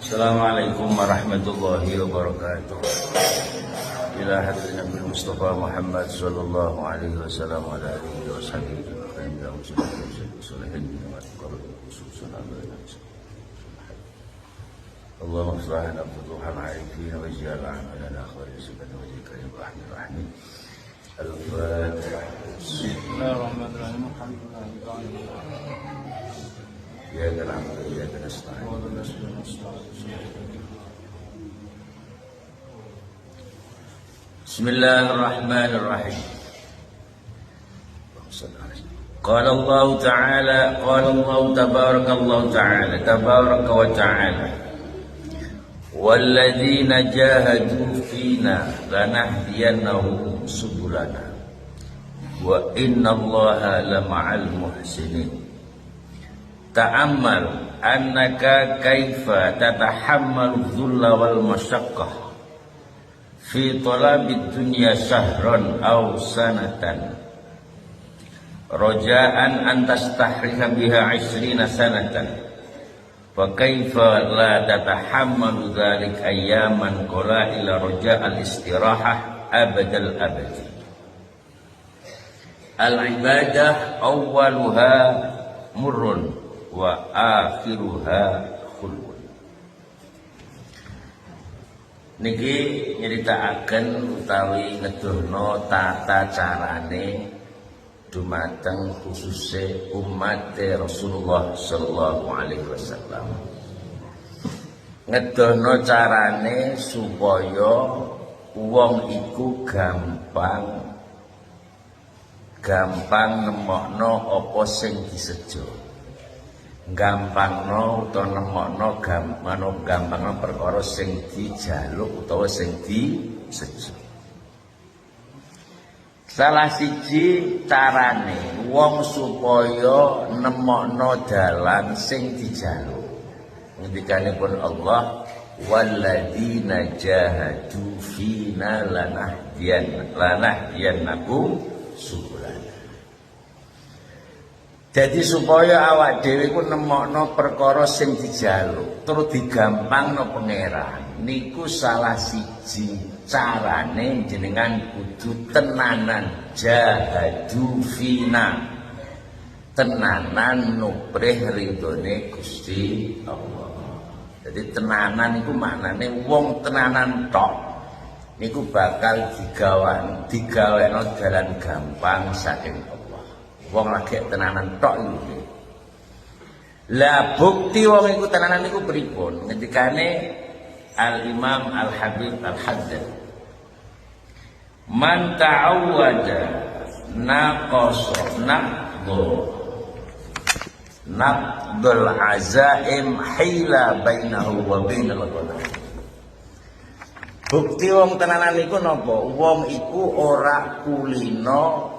Assalamualaikum warahmatullahi wabarakatuh. Ila hadrat Nabi Mustafa Muhammad sallallahu alaihi wasallam wa ala alihi wa sahbihi wa Allahumma shrah lana futuhan arifin wa ij'al a'malana khalisan wajhika ya rahman rahim. Al-Fatihah. Bismillahirrahmanirrahim. Alhamdulillahi Ya kalam ya nasta'in. Bismillahirrahmanirrahim. Qala Allah Ta'ala, qala Allah tabaraka wa ta'ala. Walladzina jahadu fina lanahdiyannahum subulana wa innallaha lama'al muhsinin. Ta'ammal annaka kaifa tatahammalu dhulla wal masyaqqah fi talabid dunya syahran aw sanatan raja'an an tastahriha biha 20 sanatan fa kaifa la tatahammalu dhalik ayyaman qalaila raja'al istirahah abadal abadi. Al-ibadah awwaluha murrun wa akhiruha khulwun. Niki nyritakaken utawi ngedohno tata carane dumateng khususe umat Rasulullah sallallahu alaihi wasallam. Ngedohno carane supaya wong iku gampang nemokno apa sing disejo. Gampangno utawa nemokno gampangno perkara sing dijaluk utawa sing disejo. Salah siji carane wong supaya nemokno dalan sing dijaluk. Ngendikanipun Allah, walladzina jahadu fina lanahdiyannakum subulana. Jadi supaya awak dhewe ku nemokno perkara sing dijaluk terus digampangno pangeran, niku salah siji carane jenengan kudu tenanan jahadu fina, tenanan nuprih ridhone Gusti Allah. Jadi tenanan iku maknane wong tenanan tok niku bakal digaweno dalan gampang saking Allah. Wong lagi tenanan tok iki. Lah bukti wong iku tenanan niku pripun? Ngendikane Al-Imam Al-Habib Al-Haddad, man ta'awwada naqasa naqdul azaim hila bainahu wa bainal qadar. Bukti wong tenanan iku napa? Wong iku ora kulino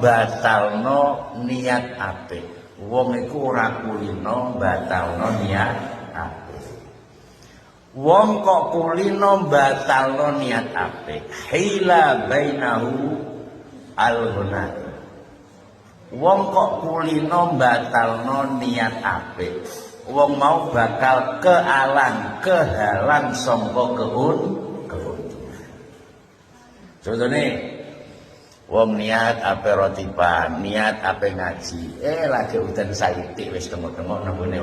batalno niat apik. Wong iku ora kulino batalno niat apik. Wong kok kulino batalno niat apik, hila bainahu al-ghuna. Wong kok kulino batalno niat apik, wong mau bakal kehalang sangka keuntungan. Contohnya wong niat ape rotiban, niat ape ngaji, lagi udan saiti wis tengok-tengok nembune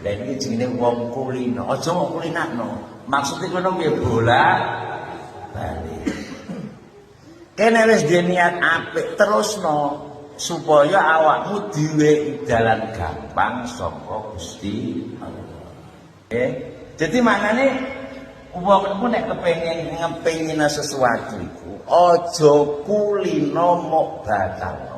Lah iki jenenge wong kulino. Aja kok kulinakno. Maksude kono piye bolak-balik. Kene wis duwe niat apik terusno supaya awakmu duwe dalan gampang saka Gusti Allah. Jadi maknane wong iku nek kepengin sesuatu iku aja kulino mok batalno.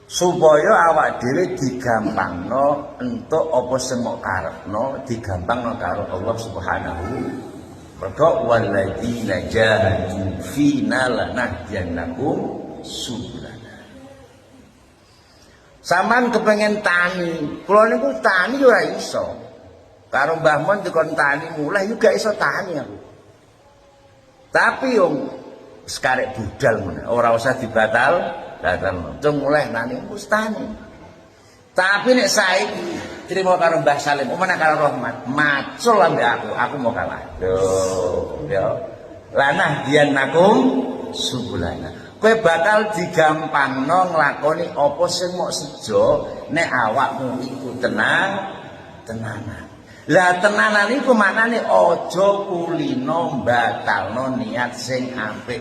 Supaya awak dhewe digampangno entuk apa sing mok karepno digampangno karo Allah Subhanahu. Mergo walladzina jahadu fina lanahdiyannakum subulana. Saman kepengen tani, kula niku tani ora iso. Karo Mbah Mon dikon tani mulai juga iso tani aku. Tapi yang sekarek budal ngono, ora usah dibatal. Datang cung mulai nani mustani. Tapi nek saiki trimo karo Mbah Salim, omane karo Rahmat. Macul ambek aku mau kalah. Lho, yo. Lanah dianakum subulana. Kowe bakal digampangno nglakoni apa sing mok sejo nek awakmu iku tenanan. Lah tenanan iku maknane aja kulino batalno niat sing apik.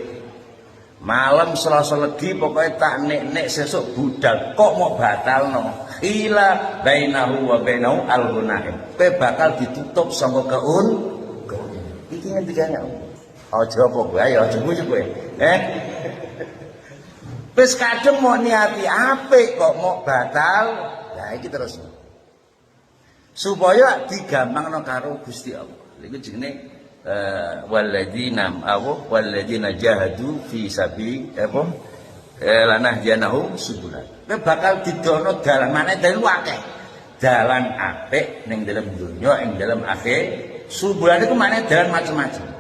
Malam Selasa Legi pokoke tak nek sesuk budal kok mau batalno. Ila bainahu wa bainau al-gunaim. Kowe bakal ditutup saka keun. Iki ngendikane aja apa kowe ayo aja guyu kowe. Wis kadung mau niati apik kok mau batal. Lah iki terus. Supaya digampangno karo Gusti Allah. Iku jenenge walladzina jahadu fi sabi apa lanahdiyanahum subulan. Kowe bakal didono dalan maneh dalan akeh. Dalan apik ning dalam dunya ing dalam akhir. Subulan iku maneh dalan macam-macam.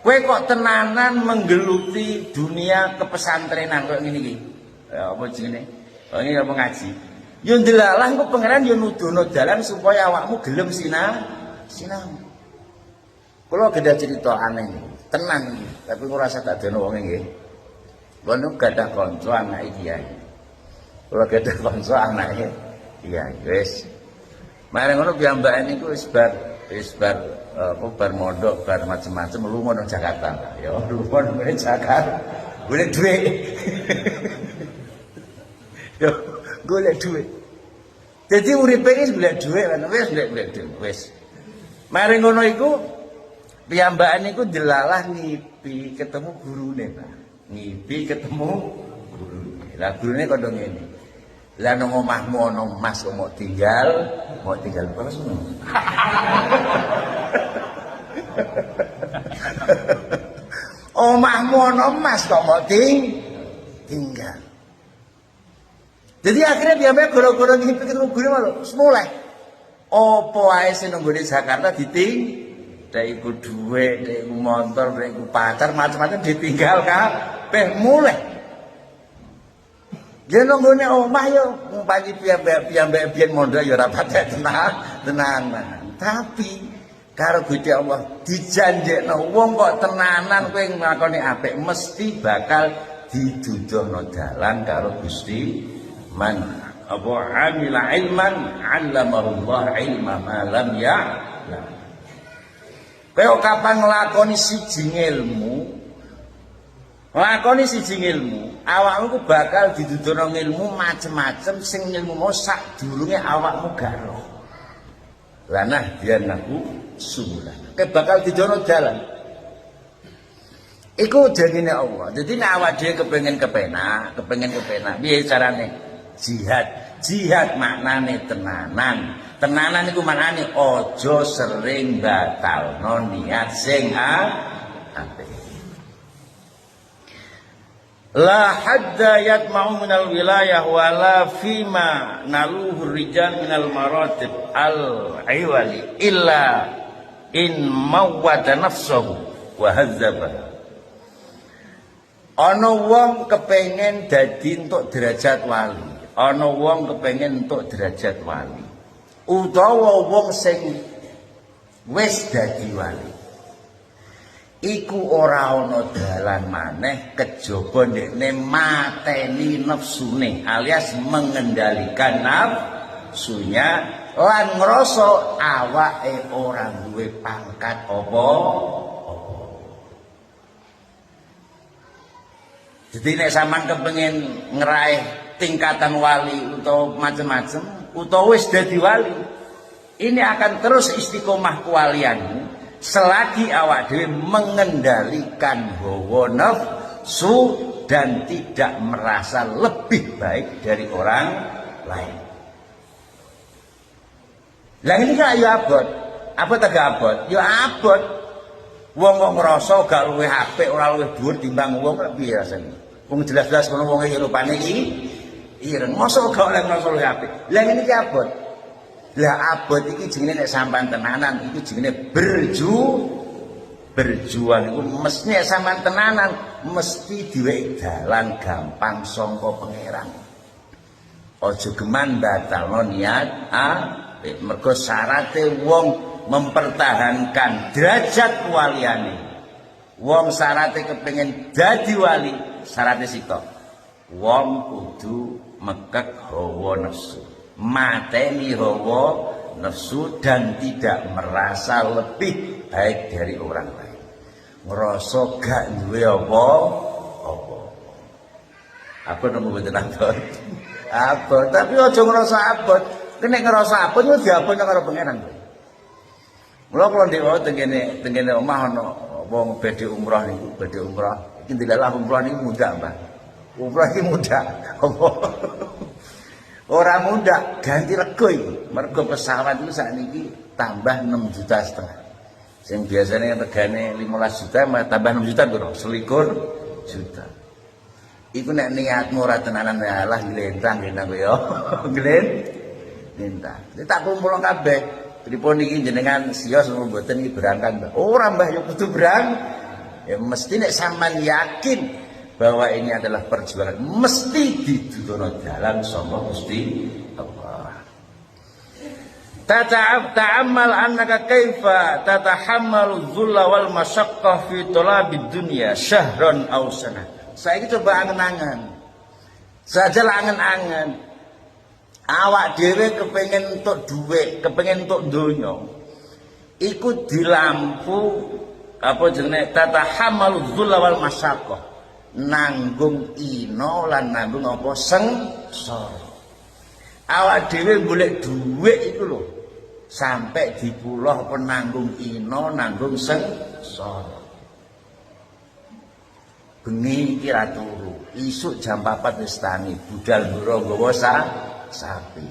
Kowe kok tenanan menggeluti dunia kepesantrenan kok ngene iki. Apa jenenge? Oh ini apa ngaji? Yo ndelalah engko pangeran yo nuduhno dalan supaya awakmu gelem sinau. Kula gadah cerita aneh tenan iki, tapi ora rasa tak dono wong nggih. Kula niku gadah kanca anake kiai. Kula gadah kanca anake kiai. Wis. Mare ngono piyambake niku wis bar bar mondok bar macam-macam lunga nang Jakarta. Ya lunga nang Jakarta. Golek dhuwit. Yo golek dhuwit. Dadi uripe iki golek dhuwit, wis golek dhuwit, wis. Mari ngono iku piyambakan niku delalah ngipi ketemu gurune, Pak. Ngipi ketemu gurune. Lah gurune kandha ngene. Lah nang omahmu ana emas kok mau tinggal terus ngono. Omahmu ana emas kok mau tinggal. Jadi akhirnya piyambake gara-gara ngipi ketemu gurune malah mulai. Apa ae sing nang gone Jakarta dek iku dhuwit, dek iku motor, dek iku pacar, macam-macam ditinggal kabeh mulai. Ya nang gone omah yo umpami piyambake biyen mondok ya ora patek tenanan. Tapi karo Gusti Allah dijanjekno wong kok tenanan kowe nglakoni apik mesti bakal diduduhno dalan karo Gusti man apa amila ilman 'allamallahu ilma ma lam ya'lam. Kowe kapan nglakoni siji ilmu, awakmu ku bakal didudono ilmu macem-macem sing ilmu mau sadurunge awakmu gak roh. Lanah dianaku sumulan. Kowe bakal didono dalan. Iku janjine Allah. Dadi nek awak dhewe kepengin kepenak, piye carane? Jihad maknane tenanan. Tenanan iku maknane aja sering batalno niat sing apik. La hadda yatma'u minal wilayah wala fima naluhu rijal minal maratib al-iwali illa in mawwada nafsahu wa hazzaba. Ana wong kepengin dadi entuk derajat wali. Ana wong kepengin entuk derajat wali. Utawa wong sing wis dadi wali. Iku ora ana dalan maneh kejaba ndekne mateni nafsune alias mengendalikan nafsunya lan ngrasa awake ora duwe pangkat apa. Jadi nek sampean kepengin ngeraih tingkatan wali utawa macam-macam utawa wis dadi wali, ini akan terus istiqomah kewalianmu selagi awak dhewe mengendalikan hawa nafsu dan tidak merasa lebih baik dari orang lain. Lah ini kan ya abot. Apa tegak abot? Ya abot. Wong kok ngrasa gak luwih apik ora luwih dhuwur timbang wong piye rasane. Wong jelas-jelas kono wong iki rupane iki ireng. Mosok gak oleh ngrasa luwih apik. Lah ngene iki abot. Lah abot iki jenenge nek sampean tenanan iku jenenge berjuang iku mesti nek sampean tenanan mesti diwek dalan gampang sangka pangeran. Aja geman batalno niat apik. Mergo syarate wong mempertahankan derajat waliane. Wong syarate kepengin dadi wali, syarate sitok. Wong kudu mekek hawa nafsu. Mateni hawa nafsu dan tidak merasa lebih baik dari orang lain. Ngerasa gak duwe apa-apa. Apa nemu mboten abot? Abot, tapi aja ngerasa abot. Nek ngerasa abot kuwi diabot karo pangeran. Mula kula ndek tengene omah ana wong badhe umrah niku, badhe umrah. Iki dilalah umrah niku mudah, Mbah. Umrah iki mudah. Apa? Ora mudah, ganti rego iki. Mergo pesawat itu sakniki tambah 6,5 juta. Sing biasanya regane 15 juta tambah 6 juta piro? 21 juta. Iku nek niatmu ora tenanan ya Allah glentang kowe ya. Glentang. Tak kumpul kabeh. Pripun iki jenengan siyos mboten iki berangkat. Ora Mbah ya kudu ya mesti nek sampean yakin bahwa ini adalah perjuangan mesti didudono dalan saka Gusti Allah. Ta'ammal annaka kaifa tatahammalu dhulla wal masyaqqah fi talabid dunya syahran aw sanah. Saiki coba angen-angen. Sajal angen-angen. Awak dhewe kepengin entuk dhuwit, kepengin entuk donya. Iku dilampu apa jenenge tatahammalu dhulla wal masyaqqah. Nanggung ino lan nanggung apa sengsara. Awak dhewe golek dhuwit iku lho sampai dipuloh penanggung ino nanggung sengsara. Bengi iki ra turu, isuk jam 4 wis tangi budal mboro nggawa sapi.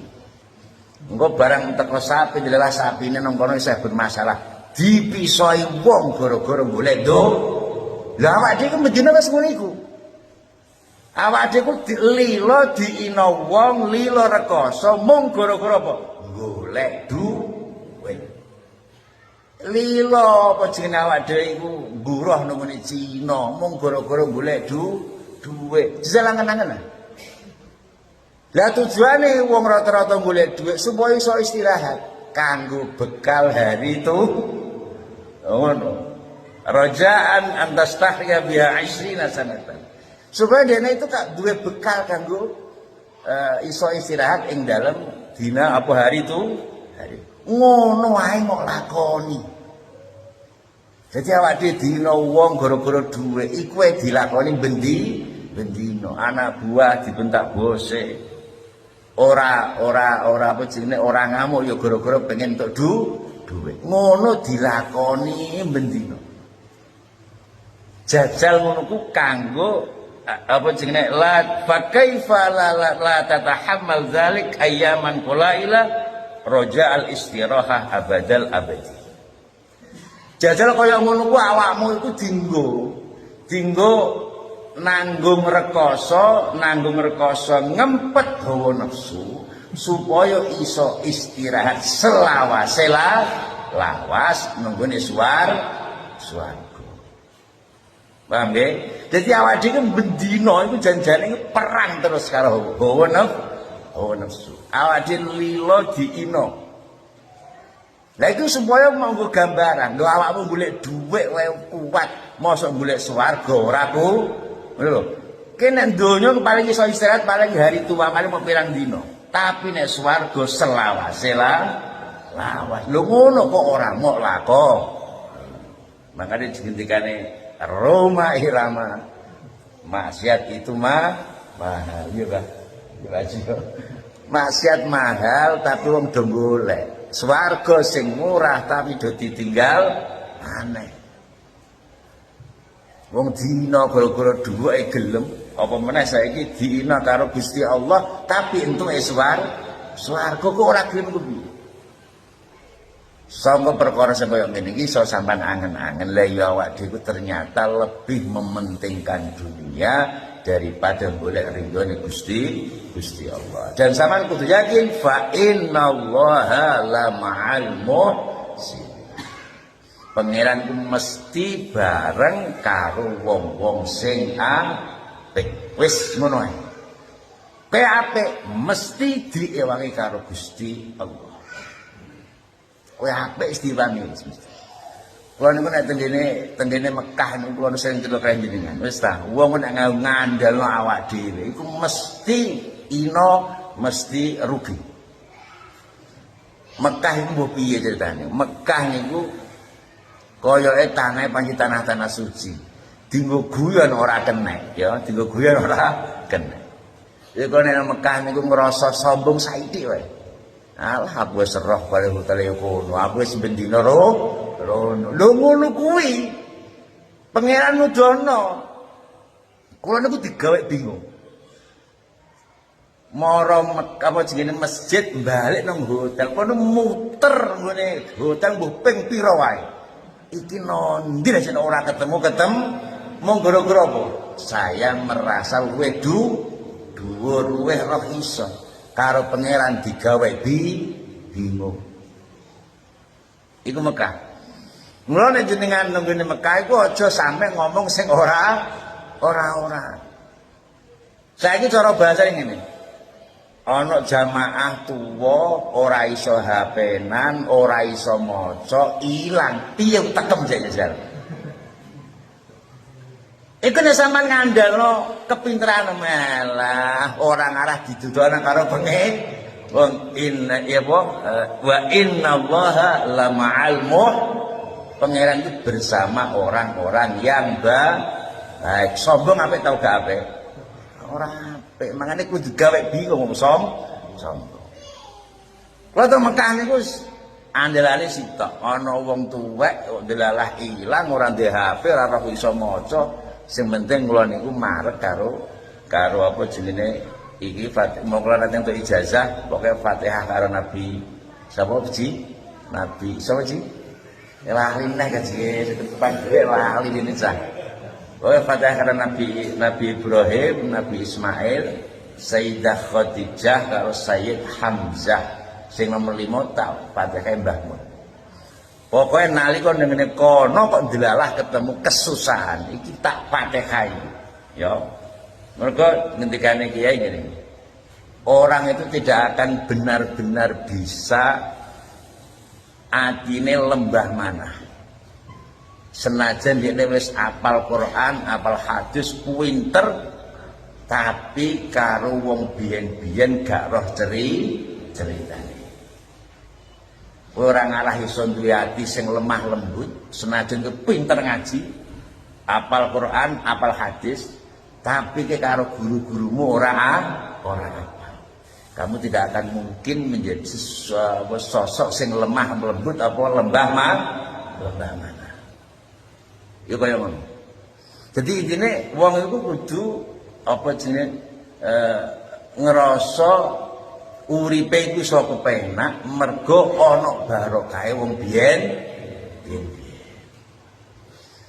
Engko barang teko sapi dilelah sapine nang kono isih bermasalah. Dipisoi wong gara-gara golek do. Lah awak dhewe medina wis ngono iku. Awak dhewe lilo diino wong, lilo rekoso mung gara-gara apa? Golek duit. Lilo apa jenenge awak dhewe iku mburuh nang ngene Cina mung gara-gara golek duit. Disalangen-angen. Lah tujuane wong rata-rata golek duit supaya iso istirahat kanggo bekal hari itu. Ngono. Rajaan antastahya biha 20 sanatan. Supaya dene itu kak duwe bekal kanggo iso istirahat ing dalem dina apa hari itu hari. Ngono wae kok lakoni. Jadi awak dhewe dina wong gara-gara duwe iku wae dilakoni bendino. Anak buah dibentak bose. Ora apa jenenge ora ngamuk ya gara-gara pengen entuk duwe. Ngono dilakoni bendino. Jajal ngono ku kanggo apa jenenge la fa kaifa la tatahammal dzalik ayyaman qulaila raja'al istirahah abadal abadi. Jajal kaya ngono ku awakmu iku dinggo nanggung rekoso ngempet hawa nafsu supaya iso istirahat selawase lawas nunggune swarga. Paham nggih? Dadi awak dhewe bendina iku janjane perang terus karo hawa nafsu. Awak dhewe lilo diino. Lah iku supaya monggo gambaran. Lho awakmu golek dhuwit wae kuat, mosok golek swarga ora ku. Ngono lho. Kene donya paling iso istirahat paling hari tua paling mau pirang dina. Tapi nek swarga selawase lawas. Lho ngono kok ora mok lakon. Makane digendikane Roma irama maksiat itu mahal ya Pak. Maksiat mahal tapi wong do golek. Swarga sing murah tapi do ditinggal aneh. Wong dina gara-gara dhuwite gelem apa meneh saiki dina karo Gusti Allah tapi entuke swarga kok ora gelem kuwi. Sangka perkara sing kaya ngene iki iso sampean angen-angen lha ya awak dhewe ternyata lebih mementingkan dunia daripada golek ridhone Gusti Allah. Dan sampean kudu yakin fa innallaha la ma'al muhsin. Pangeran ku mesti bareng karo wong-wong sing apik. Wis ngono ae. Kowe apik mesti diewangi karo Gusti Allah. Kowe apik istiwani wis mesti. Kula niku nek tendene Mekah niku kula sering celuk kaya jenengan. Wis ta, wong nek ngandalno awak dhewe iku mesti mesti rugi. Mekah iku mbok piye ceritane? Mekah niku koyoke tanahe panci tanah-tanah suci. Dinggo guyon ora kenek, ya, dinggo guyon ora kenek. Iku nek Mekah niku ngrasa sombong saiki wae. Alah aku wis roh karo hotel kono, aku wis bendina rono. Lho ngono kuwi. Pangeran nudono. Kula niku digawe bingung. Mara apa jenenge masjid balik nang hotel kono muter ngene hotel mbuh ping pira wae. Iki nondi nek ora ketemu mung gara-gara apa? Saya merasa luwih dhuwur luwih roh iso karo pangeran digawe bingung. Iku Mekah. Mula nek jenengan nunggune Mekah iku aja sampe ngomong sing ora. Saiki cara bahasa ngene. Ana jamaah tuwa ora iso HP-nan, ora iso maca, ilang. Piye tekem jajal. Iku nek sampean ngandalno kepinteran malah orang arah didudukna karo pengen. Wong inna ya wa innallaha lama'al pangeran itu bersama orang-orang yang baik. Sombong apik tau gak apik? Ora apik. Mangane kudu gawe bingung sombong. Kuwi to Mekah niku andelane sitok. Ana wong tuwek kok delalah ilang ora ndek HP, ora roh iso maca. Sing penting kula niku marek karo apa jenenge iki mau kula nanti untuk ijazah pokoke Fatihah karo Nabi sapa Ji? Nabi sapa Ji? Lali nek kaji depan dhewe lali dene cah. Pokoke Fatihah karo Nabi Ibrahim, Nabi Ismail, Sayyidah Khadijah karo Sayyid Hamzah sing nomor 5 tak Fatihah Mbah Mun. Pokoknya nalika ngene kono kok delalah ketemu kesusahan iki tak Fatihah ya. Mergo ngendikane kiai ngene. Orang itu tidak akan benar-benar bisa atine lembah mana. Senajan dene wis apal Quran, apal hadis pinter tapi karo wong biyen-biyen gak roh ceritane. Orang arah iso duwe ati sing lemah lembut, senajan kepinter ngaji, apal Quran, apal hadis, tapi ke karo guru-gurumu ora apa. Kamu tidak akan mungkin menjadi sosok sing lemah lembut apa lembah mana. Ya kaya ngono. Jadi intine wong iku kudu apa jenenge ngerasa uripe iku iso kepenak mergo ana barokahe wong biyen.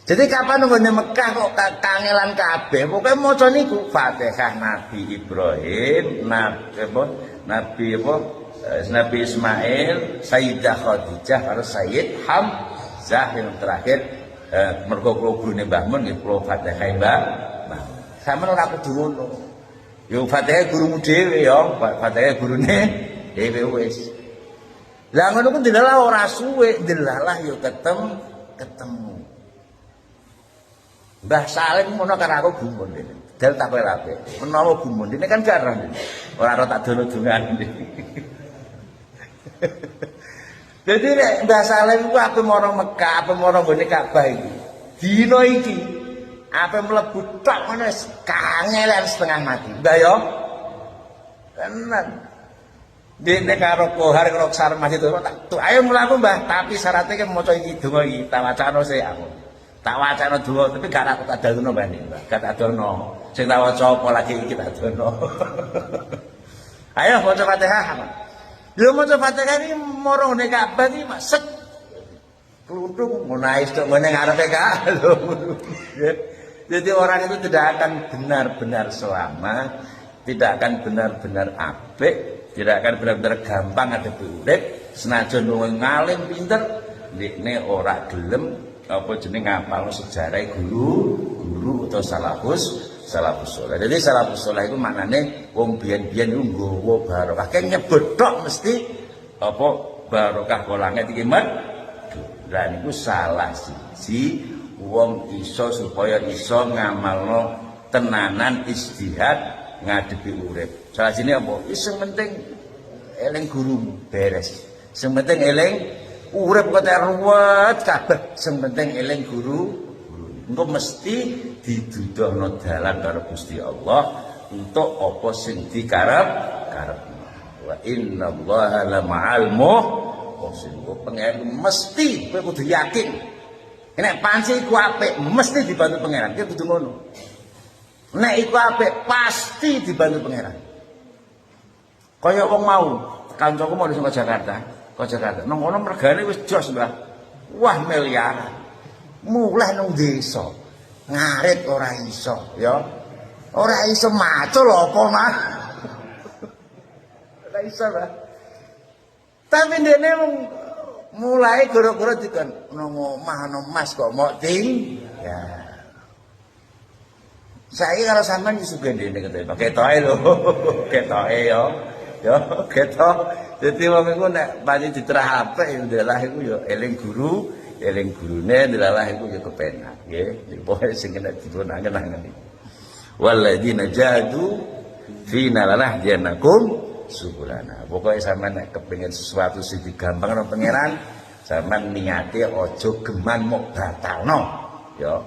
Jadi kapan nggone Mekah kok kangelan kabeh pokoke maca niku Fatihah Nabi Ibrahim, Nabi Ismail, Sayyidah Khadijah karo Sayyid Hamzah yang terakhir mergo gurune Mbah Mun nggih kula Fatihah Mbah. Sampeyan ora kudu ngono. Yo Fatihah gurumu dhewe ya, Fatihah gurune dhewe wis. Lah ngono ku delalah ora suwe, delalah yo ketemu. Mbah Salim ngono karo aku gumun dene. Dal tak kowe rapi. Menawa gumun dene kan gak roh. Ora ora tak dono dongan. Dadi nek Mbah Salim ku ape marang Mekah, ape marang gone Ka'bah iki. Dina iki ape mlebu tok ngono wis kangelan setengah mati. Mbah yo. Tenan. Dene karo Kohar karo Sarmas itu tak ayo mlaku Mbah, tapi syaratnya ki maca iki donga iki tak wacana sik aku. Tak wacana donga tapi gak aku tak dalno Mbah nek. Gak tak dono. Sing tak waca apa lagi iki tak dono. Ayo maca Fatihah. Lho maca Fatihah iki marang nek Ka'bah iki set kluthuk menais tok ngene ngarepe Ka'bah. Jadi orang itu tidak akan benar-benar selamat, tidak akan benar-benar apik, tidak akan benar-benar gampang ada urip, senajan wong ngalim pinter, ndekne ora gelem apa jeneng ngapalno sejarah guru atau salafus saleh. Jadi salafus saleh iku maknane wong biyen-biyen iku nggawa barokah. Kek nyebut tok mesti apa barokah kolangit iki medhu. Lah niku salah siji wong iso supaya iso ngamalno tenanan ijtihad ngadepi urip. Salah sini apa? Sing penting eling gurumu beres. Sing penting eling urip kok ruwet kabeh. Sing penting eling guru. Engko mesti diduduhno dalan karo Gusti Allah untuk apa sing dikarep-karepno. Wa innallaha la ma'al muhsinin. Pengen mesti kowe kudu yakin. Nek panci iku apik mesti dibantu pangeran. Ki kudu ngono. Nek iku apik pasti dibantu pangeran. Kaya wong mau, kancaku mau sing Jakarta, Nang kono regane wis jos, Mbah. Wah, miliaran. Mulai nang desa. Ngarit ora iso, ya. Ora iso macul apa, Mas? Ora iso, Mbah. Tapi dene mulai gara-gara dikon nang omah ana Mas kok mok ting. Ya. Saiki karo sampean iso gendene ketoke lho. Ketoke ya. Ya, ketok. Dadi wong iku nek pancen diterah apik ya ndelah iku ya eling guru, eling gurune ndelah iku ya kepenak, nggih. Pokoke sing kena dipunangen-angen iki. Walladzina jahadu fina lanahdiyanakum subulana. Pokoke sampean nek kepengin sesuatu sing digampangno pangeran, sampean niate aja geman mok batalno, ya.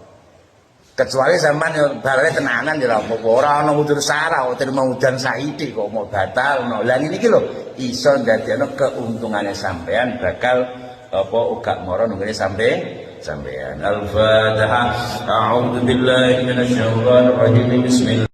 Kecuali sampean yo balane tenanan ya apa-apa ora ana udur sarah terima udan saiki kok mau batalno. Lah ngene iki lho iso ndadekno keuntungane sampean bakal apa uga mara nggone sampean. Al-Fatihah. A'udzu billahi minasyaitonir rajim. Bismillah.